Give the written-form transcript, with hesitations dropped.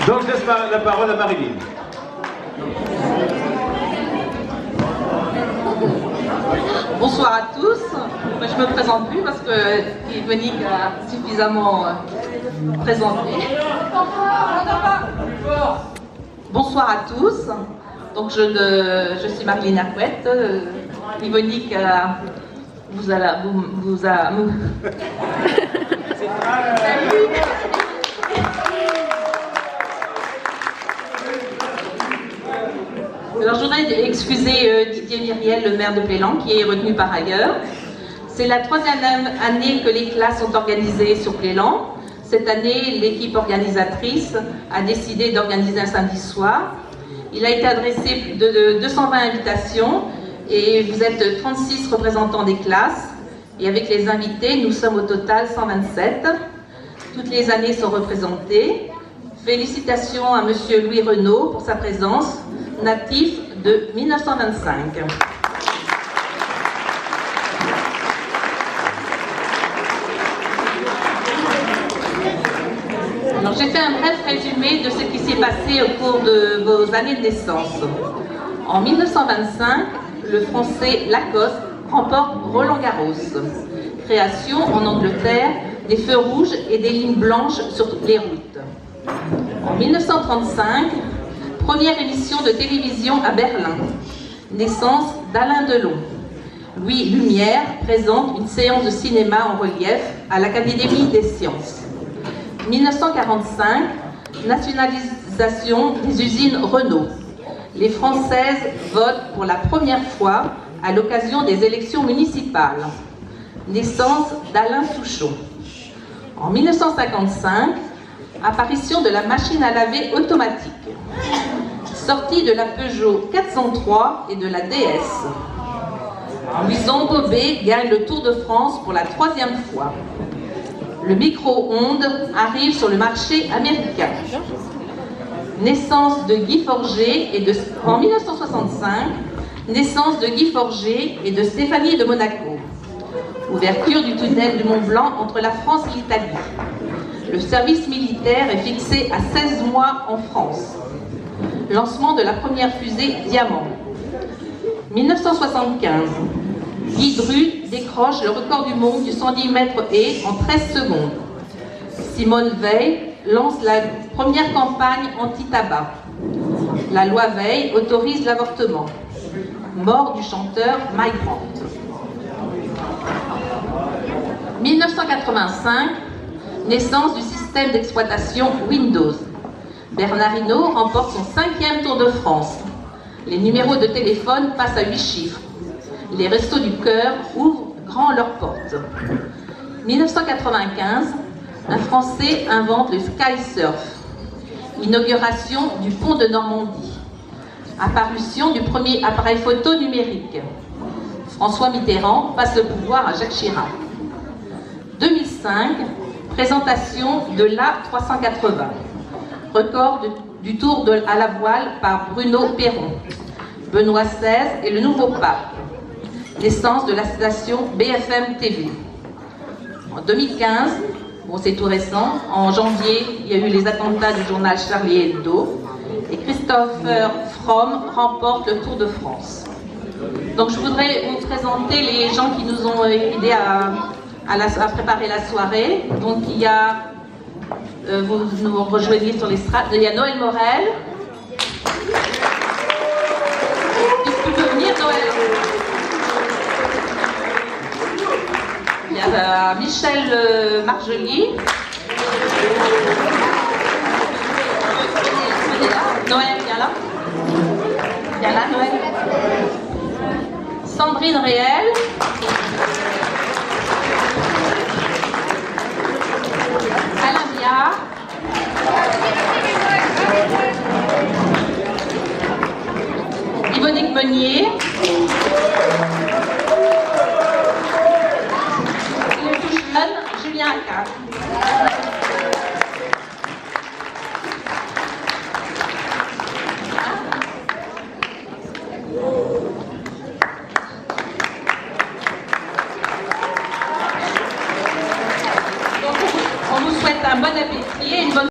Donc je laisse la parole à Marilyn. Bonsoir à tous. Moi, je ne me présente plus parce que Yvonique a suffisamment présenté. Bonsoir à tous. Donc je suis Marilyn Arquette. Yvonique vous a Alors, je voudrais excuser Didier Myriel, le maire de Plélan, qui est retenu par ailleurs. C'est la 3e année que les classes sont organisées sur Plélan. Cette année, l'équipe organisatrice a décidé d'organiser un samedi soir. Il a été adressé plus de 220 invitations et vous êtes 36 représentants des classes. Et avec les invités, nous sommes au total 127. Toutes les années sont représentées. Félicitations à Monsieur Louis Renaud pour sa présence, natif de 1925. Alors j'ai fait un bref résumé de ce qui s'est passé au cours de vos années de naissance. En 1925, le Français Lacoste remporte Roland-Garros. Création en Angleterre des feux rouges et des lignes blanches sur toutes les routes. En 1935, première émission de télévision à Berlin. Naissance d'Alain Delon. Louis Lumière présente une séance de cinéma en relief à l'Académie des sciences. 1945, nationalisation des usines Renault. Les Françaises votent pour la première fois à l'occasion des élections municipales. Naissance d'Alain Souchon. En 1955, apparition de la machine à laver automatique. Sortie de la Peugeot 403 et de la DS. Louison Bobet gagne le Tour de France pour la 3e fois. Le micro-ondes arrive sur le marché américain. Naissance de Guy Forget en 1965, naissance de Guy Forget et de Stéphanie de Monaco. Ouverture du tunnel du Mont Blanc entre la France et l'Italie. Le service militaire est fixé à 16 mois en France. Lancement de la première fusée Diamant. 1975. Guy Dru décroche le record du monde du 110 mètres haies en 13 secondes. Simone Veil lance la première campagne anti-tabac. La loi Veil autorise l'avortement. Mort du chanteur Mike Brandt. 1985. Naissance du système d'exploitation Windows. Bernard Hinault remporte son 5e Tour de France. Les numéros de téléphone passent à 8 chiffres. Les Restos du Cœur ouvrent grand leurs portes. 1995, un Français invente le skysurf. Inauguration du pont de Normandie. Apparition du premier appareil photo numérique. François Mitterrand passe le pouvoir à Jacques Chirac. 2005, présentation de l'A380. Record du tour à la voile par Bruno Perron. Benoît XVI et le nouveau pape. Naissance de la station BFM TV. En 2015, bon c'est tout récent, en janvier, il y a eu les attentats du journal Charlie Hebdo et Christopher Fromm remporte le Tour de France. Donc je voudrais vous présenter les gens qui nous ont aidés à préparer la soirée. Donc il y a, vous nous rejoignez sur l'estrade, il y a Noël Morel. Tu peux venir Noël? Il y a Michel Marjoli. Noël, viens là. Viens là, Noël. Sandrine Réel.